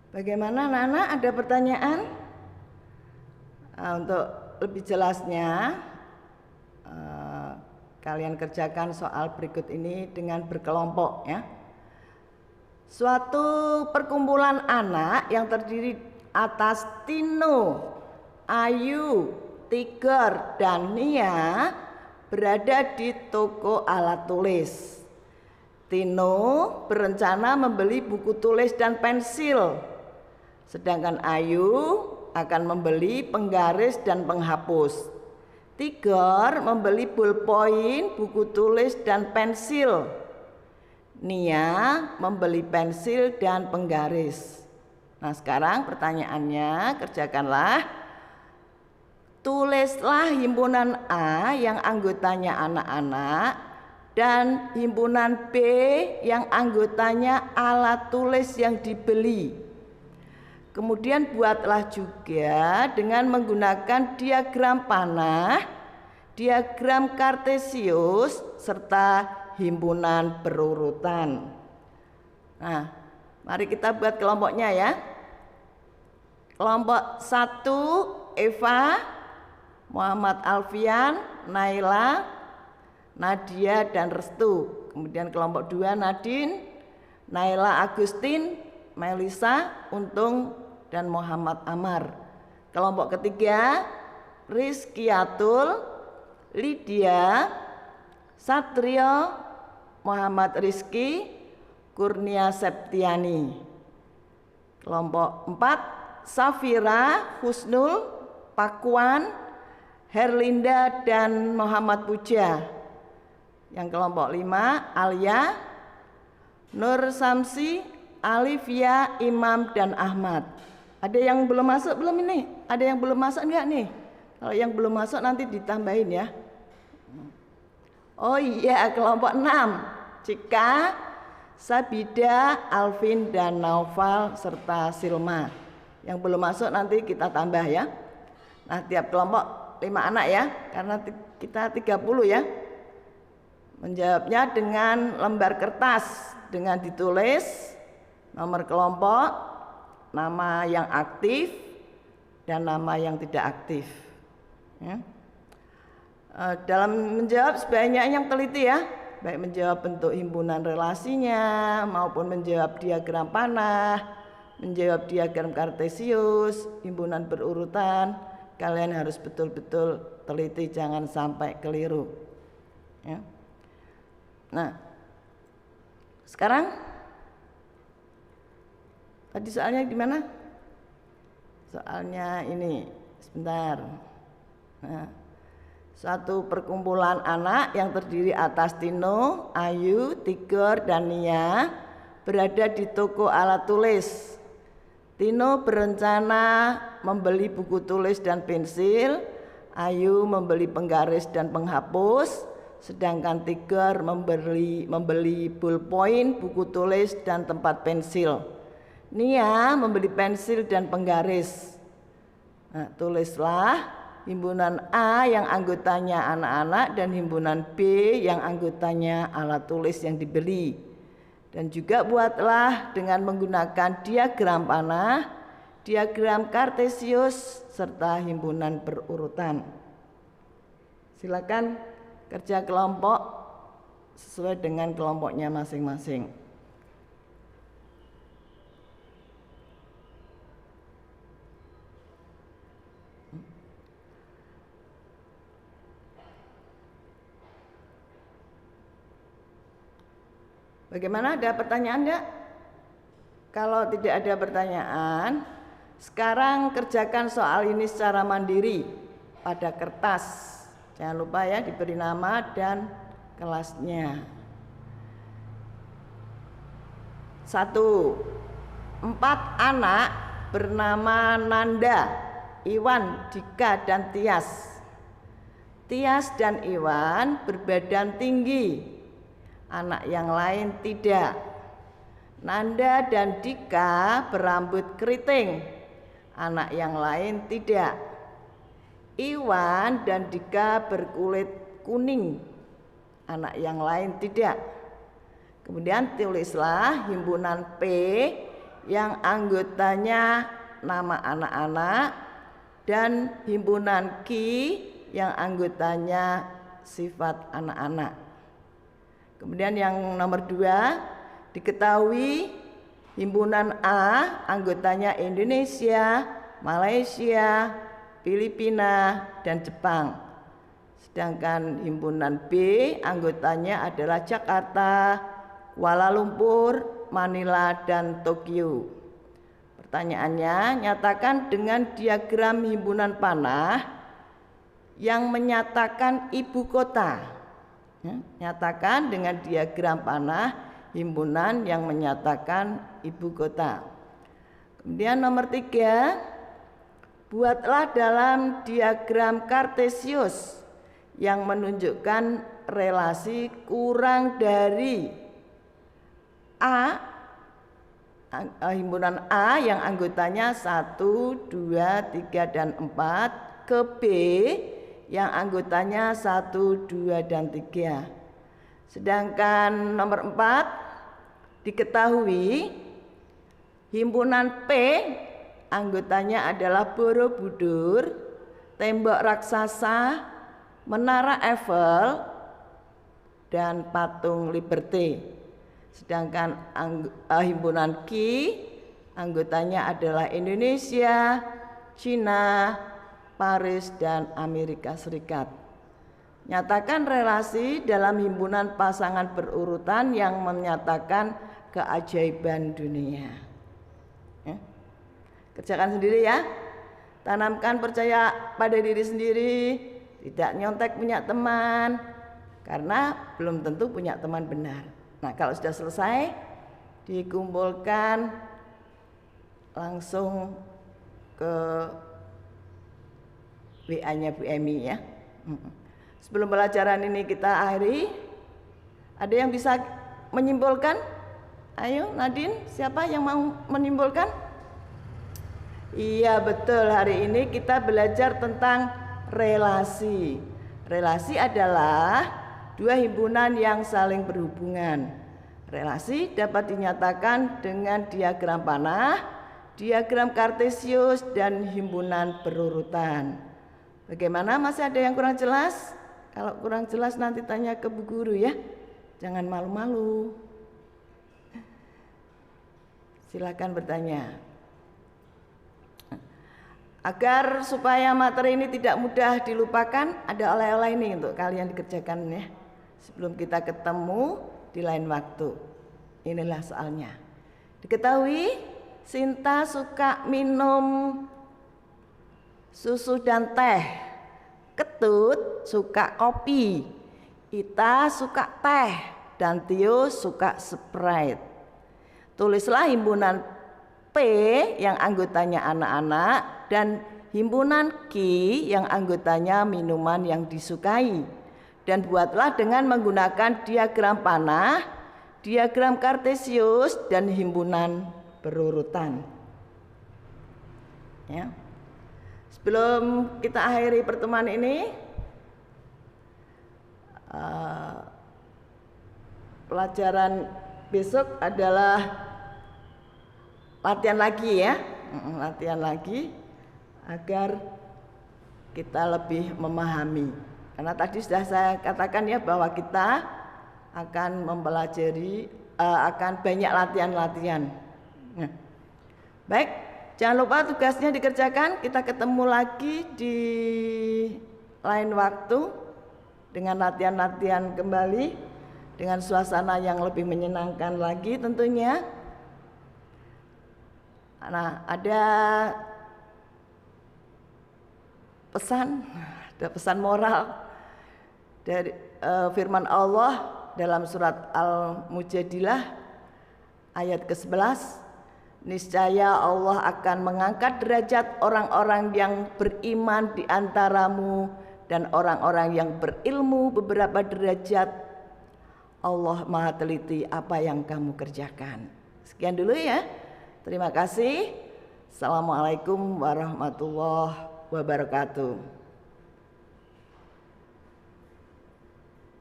Bagaimana anak-anak, ada pertanyaan? Untuk lebih jelasnya kalian kerjakan soal berikut ini dengan berkelompok ya. Suatu perkumpulan anak yang terdiri atas Tino, Ayu, Tiger, dan Nia berada di toko alat tulis. Tino berencana membeli buku tulis dan pensil, sedangkan Ayu akan membeli penggaris dan penghapus. Tiger membeli ballpoint, buku tulis, dan pensil. Nia membeli pensil dan penggaris. Nah, sekarang pertanyaannya, kerjakanlah. Tulislah himpunan A yang anggotanya anak-anak dan himpunan B yang anggotanya alat tulis yang dibeli. Kemudian buatlah juga dengan menggunakan diagram panah, diagram kartesius, serta himpunan berurutan. Nah, mari kita buat kelompoknya ya. Kelompok 1 Eva, Muhammad Alfian, Naila, Nadia, dan Restu. Kemudian kelompok 2 Nadine, Naila Agustin, Melisa, Untung, dan Muhammad Amar. Kelompok ketiga Rizkiatul, Lydia, Satrio, Muhammad Rizki, Kurnia Septiani. Kelompok 4 Safira, Husnul, Pakuan, Herlinda, dan Muhammad Puja. Yang kelompok 5 Alia, Nur Samsi, Alivia, Imam, dan Ahmad. Ada yang belum masuk belum ini? Ada yang belum masuk enggak nih? Kalau yang belum masuk nanti ditambahin ya. Oh iya, kelompok 6 Cika, Sabida, Alvin, dan Naufal, serta Silma. Yang belum masuk nanti kita tambah ya. Nah, tiap kelompok 5 anak ya, karena kita 30 ya. Menjawabnya dengan lembar kertas, dengan ditulis nomor kelompok, nama yang aktif, dan nama yang tidak aktif ya. Dalam menjawab sebanyak yang teliti ya, baik menjawab bentuk himpunan relasinya maupun menjawab diagram panah, menjawab diagram kartesius, himpunan berurutan. Kalian harus betul-betul teliti, jangan sampai keliru ya. Nah, sekarang tadi soalnya gimana? Soalnya ini sebentar. Nah, satu perkumpulan anak yang terdiri atas Tino, Ayu, Tiger, dan Nia berada di toko alat tulis. Tino berencana membeli buku tulis dan pensil, Ayu membeli penggaris dan penghapus, sedangkan Tiger membeli ballpoint, buku tulis, dan tempat pensil. Nia membeli pensil dan penggaris. Nah, tulislah himpunan A yang anggotanya anak-anak dan himpunan B yang anggotanya alat tulis yang dibeli. Dan juga buatlah dengan menggunakan diagram panah, diagram kartesius, serta himpunan berurutan. Silakan kerja kelompok sesuai dengan kelompoknya masing-masing. Bagaimana, ada pertanyaan enggak? Kalau tidak ada pertanyaan, sekarang kerjakan soal ini secara mandiri pada kertas. Jangan lupa ya, diberi nama dan kelasnya. 1. 4 anak bernama Nanda, Iwan, Dika, dan Tias. Tias dan Iwan berbadan tinggi, anak yang lain tidak. Nanda dan Dika berambut keriting, anak yang lain tidak. Iwan dan Dika berkulit kuning, anak yang lain tidak. Kemudian tulislah himpunan P yang anggotanya nama anak-anak, dan himpunan Ki yang anggotanya sifat anak-anak. Kemudian yang nomor 2, diketahui himpunan A anggotanya Indonesia, Malaysia, Filipina, dan Jepang. Sedangkan himpunan B anggotanya adalah Jakarta, Kuala Lumpur, Manila, dan Tokyo. Pertanyaannya, nyatakan dengan diagram himpunan panah yang menyatakan ibu kota. Nyatakan dengan diagram panah himpunan yang menyatakan ibu kota. Kemudian nomor 3, buatlah dalam diagram Kartesius yang menunjukkan relasi kurang dari A, himpunan A yang anggotanya 1, 2, 3, dan 4 ke B yang anggotanya 1, 2, dan 3. Sedangkan nomor 4, diketahui himpunan P anggotanya adalah Borobudur, tembok raksasa, menara Eiffel, dan patung Liberty. Sedangkan himpunan Q anggotanya adalah Indonesia, Cina, Paris, dan Amerika Serikat. Nyatakan relasi dalam himpunan pasangan berurutan yang menyatakan keajaiban dunia. Kerjakan sendiri ya. Tanamkan percaya pada diri sendiri, tidak nyontek punya teman, karena belum tentu punya teman benar. Nah, kalau sudah selesai, dikumpulkan langsung ke WA-nya Bu Emi ya. Sebelum pelajaran ini kita akhiri, ada yang bisa menyimpulkan? Ayo Nadine, siapa yang mau menyimpulkan? Iya betul, hari ini kita belajar tentang relasi. Relasi adalah dua himpunan yang saling berhubungan. Relasi dapat dinyatakan dengan diagram panah, diagram Kartesius, dan himpunan berurutan. Bagaimana, masih ada yang kurang jelas? Kalau kurang jelas nanti tanya ke Bu Guru ya. Jangan malu-malu. Silakan bertanya. Agar supaya materi ini tidak mudah dilupakan, ada oleh-oleh ini untuk kalian dikerjakan ya. Sebelum kita ketemu di lain waktu. Inilah soalnya. Diketahui Sinta suka minum susu dan teh. Ketut suka kopi. Ita suka teh. Dan Tio suka Sprite. Tulislah himpunan P yang anggotanya anak-anak dan himpunan Q yang anggotanya minuman yang disukai. Dan buatlah dengan menggunakan diagram panah, diagram Kartesius, dan himpunan berurutan. Ya. Sebelum kita akhiri pertemuan ini, pelajaran besok adalah latihan lagi ya, latihan lagi agar kita lebih memahami. Karena tadi sudah saya katakan ya bahwa kita akan mempelajari, akan banyak latihan-latihan. Nah, baik, jangan lupa tugasnya dikerjakan. Kita ketemu lagi di lain waktu dengan latihan-latihan kembali, dengan suasana yang lebih menyenangkan lagi tentunya. Nah, ada pesan moral dari firman Allah dalam surat Al-Mujadilah ayat ke-11. Niscaya Allah akan mengangkat derajat orang-orang yang beriman di antaramu dan orang-orang yang berilmu beberapa derajat. Allah Maha teliti apa yang kamu kerjakan. Sekian dulu ya. Terima kasih. Assalamualaikum warahmatullahi wabarakatuh.